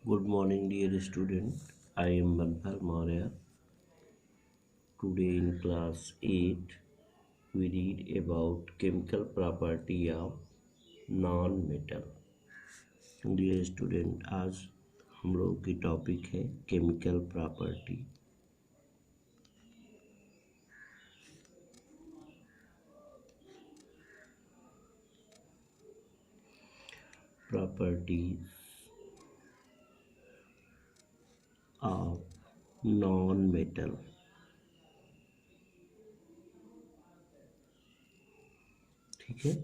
Good morning, dear student. I am Banpal Maurya. Today in class 8, we read about chemical property of non-metal. Dear student, आज हम लोग की topic है chemical property. Properties of non-metal. ठीक है,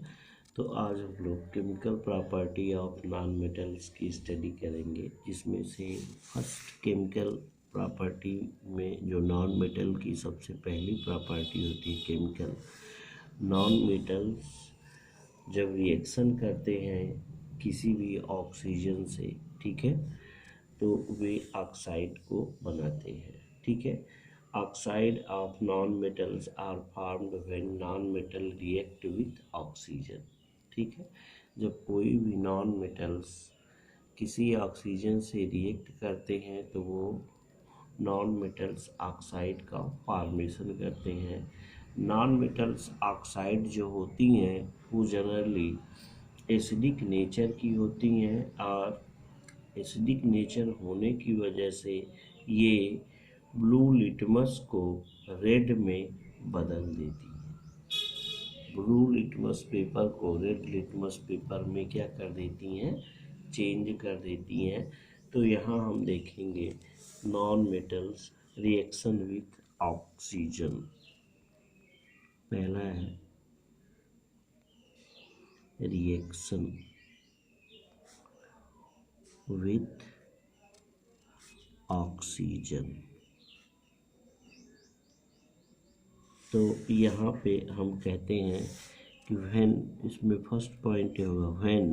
तो आज हम लोग chemical property of non metals की स्टडी करेंगे, जिसमें से फर्स्ट केमिकल प्रॉपर्टी में जो नॉन मेटल की सबसे पहली प्रॉपर्टी होती है केमिकल. नॉन मेटल्स जब रिएक्शन करते हैं किसी भी ऑक्सीजन से, ठीक है, तो वे ऑक्साइड को बनाते हैं. ठीक है, oxide of non metals are formed when non metal react with oxygen. ठीक है, जब कोई भी नॉन मेटल्स किसी ऑक्सीजन से रिएक्ट करते हैं तो वो नॉन मेटल्स ऑक्साइड का फॉर्मेशन करते हैं. नॉन मेटल्स ऑक्साइड जो होती हैं वो जनरली एसिडिक नेचर की होती हैं, और एसिडिक नेचर होने की वजह से ये ब्लू लिटमस को रेड में बदल देती है. ब्लू लिटमस पेपर को रेड लिटमस पेपर में क्या कर देती हैं, चेंज कर देती हैं. तो यहाँ हम देखेंगे non metals reaction with oxygen. पहला है रिएक्शन विथ ऑक्सीजन. तो यहाँ पे हम कहते हैं कि व्हेन, इसमें फर्स्ट पॉइंट होगा when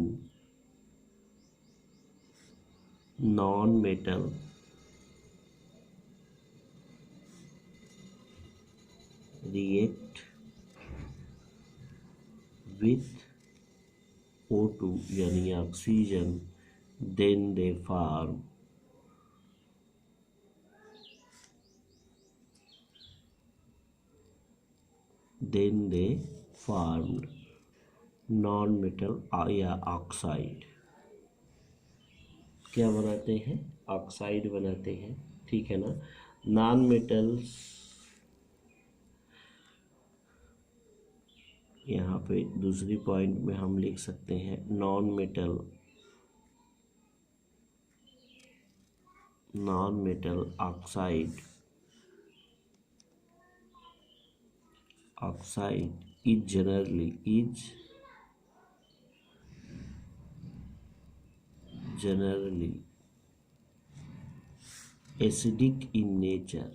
non metal react with O2 यानी oxygen, then they form formed non-metal या ऑक्साइड. क्या बनाते हैं, ऑक्साइड बनाते हैं. ठीक है ना. नॉन मेटल्स यहाँ पे दूसरी पॉइंट में हम लिख सकते हैं non metal oxide is generally acidic in nature.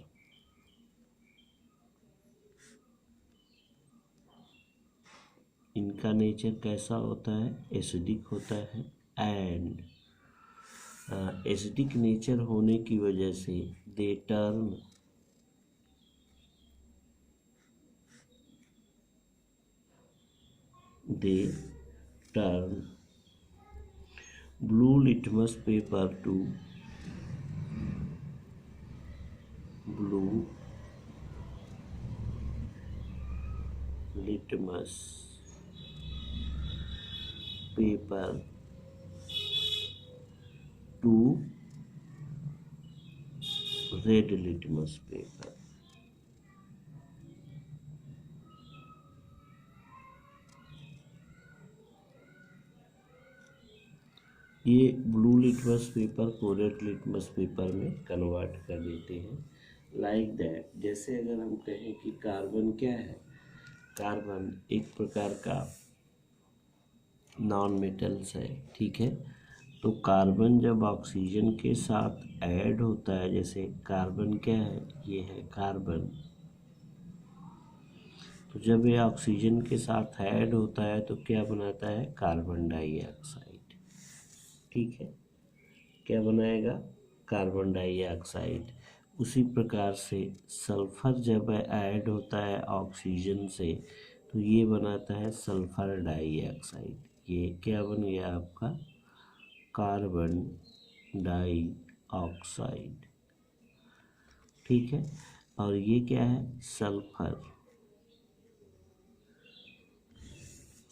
इनका नेचर कैसा होता है, एसिडिक होता है. एंड एसिडिक नेचर होने की वजह से they turn blue litmus paper to blue litmus paper to red litmus paper. ये ब्लू लिटमस पेपर को रेड लिटमस पेपर में कन्वर्ट कर देते हैं. लाइक दैट, जैसे अगर हम कहें कि कार्बन क्या है, कार्बन एक प्रकार का नॉन मेटल्स है. ठीक है, तो कार्बन जब ऑक्सीजन के साथ ऐड होता है, जैसे कार्बन क्या है, ये है कार्बन, तो जब ये ऑक्सीजन के साथ ऐड होता है तो क्या बनाता है, कार्बन डाइऑक्साइड. ठीक है, क्या बनाएगा, कार्बन डाइऑक्साइड. उसी प्रकार से सल्फर जब ऐड होता है ऑक्सीजन से तो ये बनाता है सल्फर डाइऑक्साइड. ये क्या बन गया आपका, कार्बन डाई ऑक्साइड। ठीक है, और ये क्या है, सल्फर,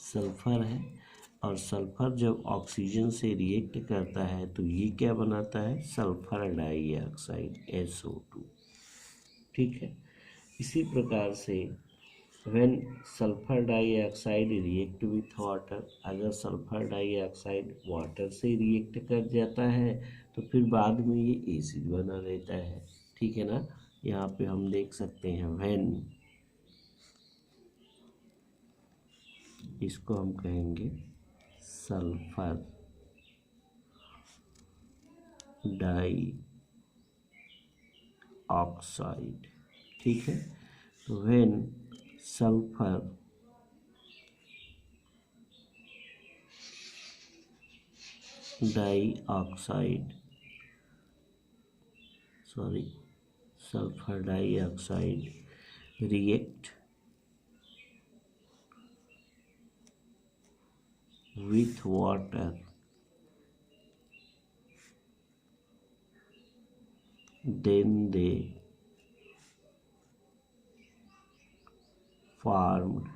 सल्फर है। और सल्फर जब ऑक्सीजन से रिएक्ट करता है तो ये क्या बनाता है, सल्फर डाइऑक्साइड SO2। ठीक है, इसी प्रकार से when sulphur dioxide react with water, अगर सल्फर डाइऑक्साइड वाटर से रिएक्ट कर जाता है तो फिर बाद में ये एसिड बना देता है। ठीक है ना, यहाँ पे हम देख सकते हैं व्हेन, इसको हम कहेंगे सल्फर डाई ऑक्साइड। ठीक है, तो when sulphur dioxide, sulfur dioxide react with water, then they formed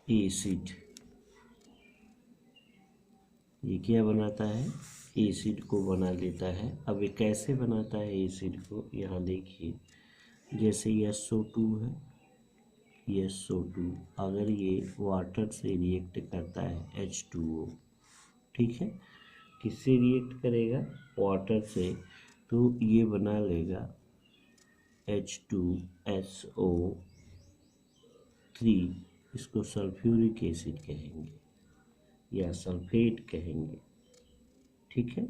acid। ये क्या बनाता है, एसिड को बना लेता है। अब ये कैसे बनाता है एसिड को, यहाँ देखिए, जैसे SO2 है, SO2 अगर ये वाटर से रिएक्ट करता है H2O, ठीक है, किससे रिएक्ट करेगा, वाटर से, तो ये बना लेगा H2SO3, इसको सल्फ्यूरिक एसिड कहेंगे या सल्फेट कहेंगे। ठीक है,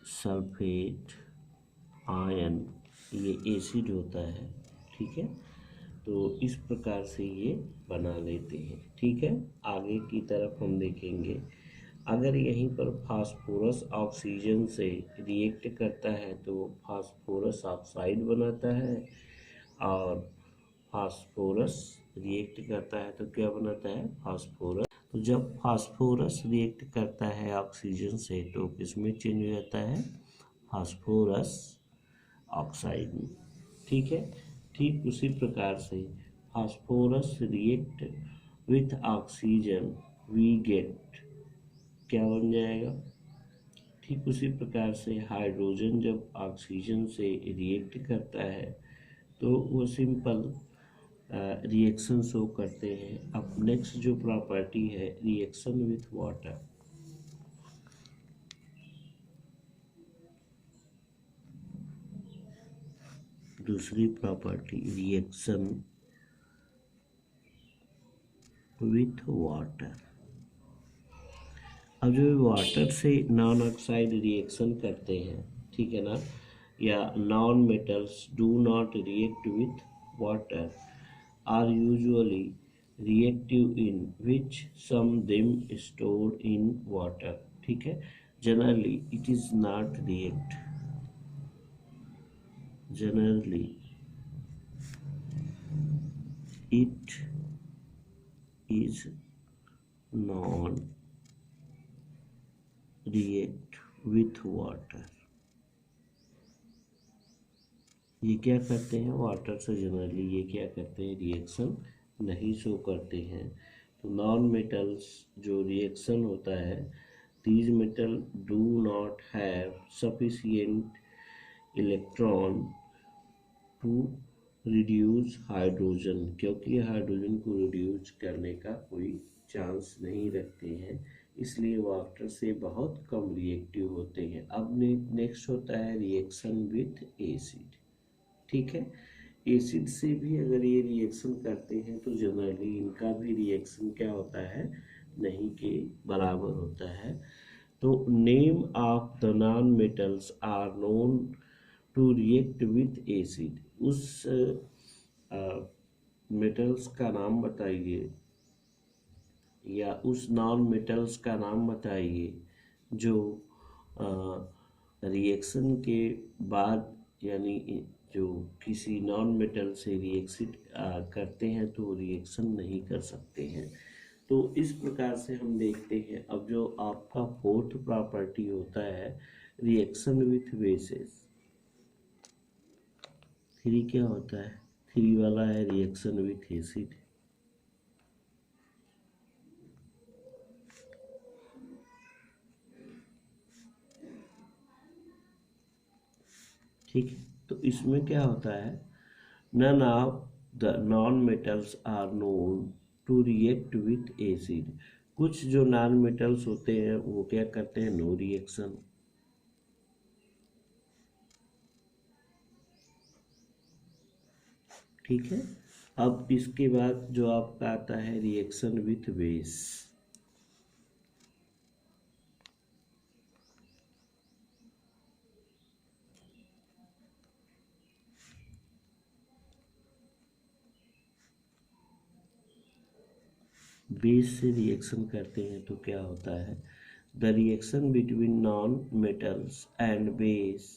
सल्फेट आयन ये एसिड होता है। ठीक है, तो इस प्रकार से ये बना लेते हैं। ठीक है, आगे की तरफ हम देखेंगे, अगर यहीं पर फास्फोरस ऑक्सीजन से रिएक्ट करता है तो फास्फोरस ऑक्साइड बनाता है, और फास्फोरस रिएक्ट करता है तो क्या बनाता है, फास्फोरस। तो जब फास्फोरस रिएक्ट करता है ऑक्सीजन से तो किसमें चेंज हो जाता है, फास्फोरस ऑक्साइड में। ठीक है, ठीक उसी प्रकार से phosphorus react with oxygen, we get, क्या बन जाएगा, ठीक उसी प्रकार से हाइड्रोजन जब ऑक्सीजन से रिएक्ट करता है तो वो सिंपल रिएक्शन शो करते हैं। अब नेक्स्ट जो प्रॉपर्टी है, रिएक्शन विथ वाटर, दूसरी प्रॉपर्टी रिएक्शन विथ वाटर। अब जो वाटर से नॉन ऑक्साइड रिएक्शन करते हैं, ठीक है ना, या non metals do not react with water are usually reactive in which some them stored in water। ठीक है, generally it is not react, generally it is non react with water। ये क्या करते हैं, वाटर से जनरली ये क्या करते हैं, रिएक्शन नहीं शो करते हैं। तो नॉन मेटल्स जो रिएक्शन होता है, these metal do not have sufficient electron to reduce hydrogen, क्योंकि हाइड्रोजन को रिड्यूस करने का कोई चांस नहीं रखते हैं, इसलिए वाटर से बहुत कम रिएक्टिव होते हैं। अब नेक्स्ट होता है रिएक्शन विथ एसिड। ठीक है, एसिड से भी अगर ये रिएक्शन करते हैं तो जनरली इनका भी रिएक्शन क्या होता है, नहीं के बराबर होता है। तो name of the non metals are known to react with acid, उस मेटल्स का नाम बताइए या उस नॉन मेटल्स का नाम बताइए जो रिएक्शन के बाद, यानी जो किसी नॉन मेटल से रिएक्शन करते हैं तो रिएक्शन नहीं कर सकते हैं। तो इस प्रकार से हम देखते हैं। अब जो आपका फोर्थ प्रॉपर्टी होता है रिएक्शन विथ बेसिस, थ्री क्या होता है, थ्री वाला है रिएक्शन विथ एसिड। ठीक है, तो इसमें क्या होता है, none of the non-metals are known to react with acid। कुछ जो नॉन मेटल्स होते हैं वो क्या करते हैं, नो रिएक्शन। ठीक है, अब इसके बाद जो आपका आता है रिएक्शन विथ बेस। बेस से रिएक्शन करते हैं तो क्या होता है, the reaction between non metals and base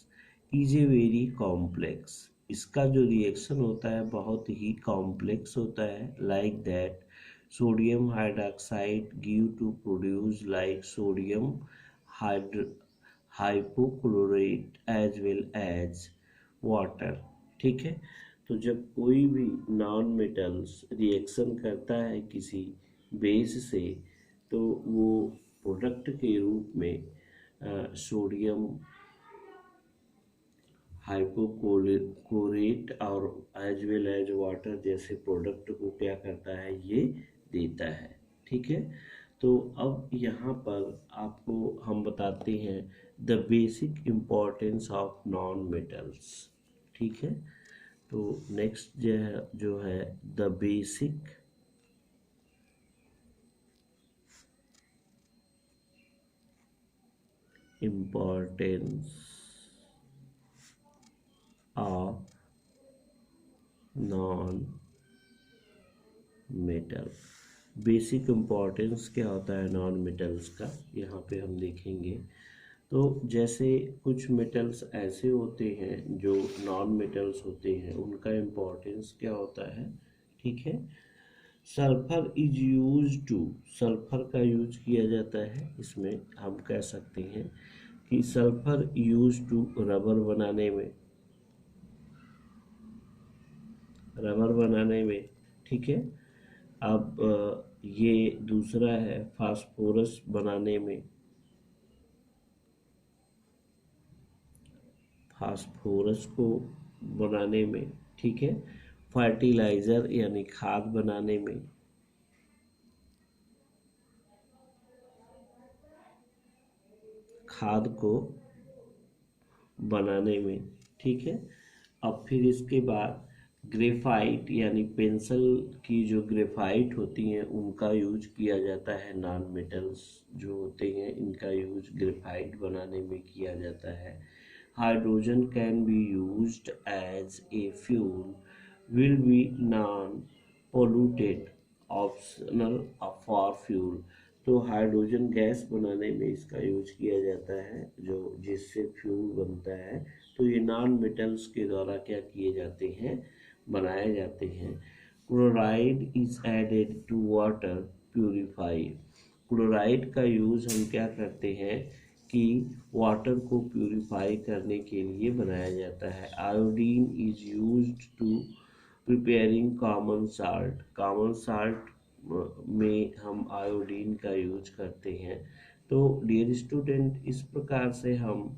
is a very complex. इसका जो रिएक्शन होता है बहुत ही कॉम्प्लेक्स होता है। Like that sodium hydroxide give to produce like sodium hydro hypochlorite as well as water. ठीक है, तो जब कोई भी नॉन मेटल्स रिएक्शन करता है किसी बेस से तो वो प्रोडक्ट के रूप में सोडियम हाइपोक्लोरेट और एज वेल एज वाटर जैसे प्रोडक्ट को क्या करता है, ये देता है। ठीक है, तो अब यहाँ पर आपको हम बताते हैं the basic importance of non metals. ठीक है, तो नेक्स्ट जो है the basic importance of non metal. Basic importance क्या होता है नॉन मेटल्स का, यहाँ पे हम देखेंगे। तो जैसे कुछ मेटल्स ऐसे होते हैं जो नॉन मेटल्स होते हैं, उनका इम्पोर्टेंस क्या होता है। ठीक है, sulphur is use to, sulphur का यूज किया जाता है। इसमें हम कह सकते हैं कि सल्फर यूज टू रबर बनाने में, रबर बनाने में। ठीक है, अब ये दूसरा है फास्फोरस बनाने में, फास्फोरस को बनाने में। ठीक है, फर्टिलाइज़र यानी खाद बनाने में, खाद को बनाने में। ठीक है, अब फिर इसके बाद ग्रेफाइट यानी पेंसिल की जो ग्रेफाइट होती हैं उनका यूज किया जाता है। नॉन मेटल्स जो होते हैं इनका यूज ग्रेफाइट बनाने में किया जाता है। Hydrogen can be used as a fuel, will be non polluted, optional for fuel. तो हाइड्रोजन गैस बनाने में इसका यूज किया जाता है, जो जिससे फ्यूल बनता है। तो ये नॉन मेटल्स के द्वारा क्या किए जाते हैं, बनाए जाते हैं। Chloride is added to water purify, chloride का यूज हम क्या करते हैं कि वाटर को प्यूरिफाई करने के लिए बनाया जाता है। Iodine is used to preparing common salt, common salt में हम आयोडीन का यूज करते हैं। तो डियर स्टूडेंट, इस प्रकार से हम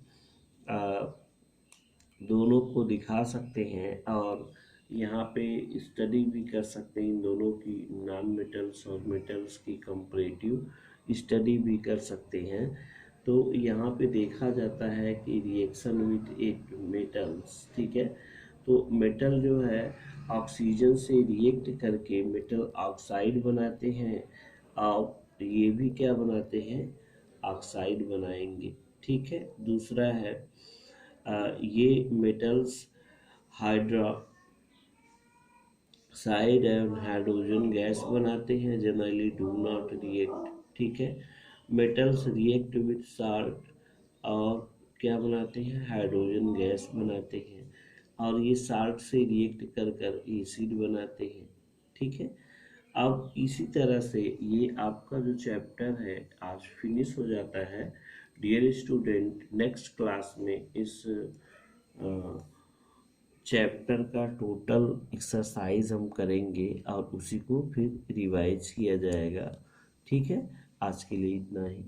दोनों को दिखा सकते हैं और यहाँ पे स्टडी भी कर सकते हैं इन दोनों की, नॉन मेटल्स और मेटल्स की कंपैरेटिव स्टडी भी कर सकते हैं। तो यहाँ पे देखा जाता है कि रिएक्शन विद एट मेटल्स। ठीक है, तो मेटल जो है ऑक्सीजन से रिएक्ट करके मेटल ऑक्साइड बनाते हैं और ये भी क्या बनाते हैं, ऑक्साइड बनाएंगे। ठीक है, दूसरा है ये metals hydroxide and hydrogen gas बनाते हैं, जनरली डू नॉट रिएक्ट। ठीक है, मेटल्स रिएक्ट विथ साल्ट और क्या बनाते हैं, हाइड्रोजन गैस बनाते हैं। और ये साल्ट से रिएक्ट कर कर एसिड बनाते हैं। ठीक है, अब इसी तरह से ये आपका जो चैप्टर है आज फिनिश हो जाता है। डियर स्टूडेंट, नेक्स्ट क्लास में इस चैप्टर का टोटल एक्सरसाइज हम करेंगे और उसी को फिर रिवाइज किया जाएगा। ठीक है, आज के लिए इतना ही।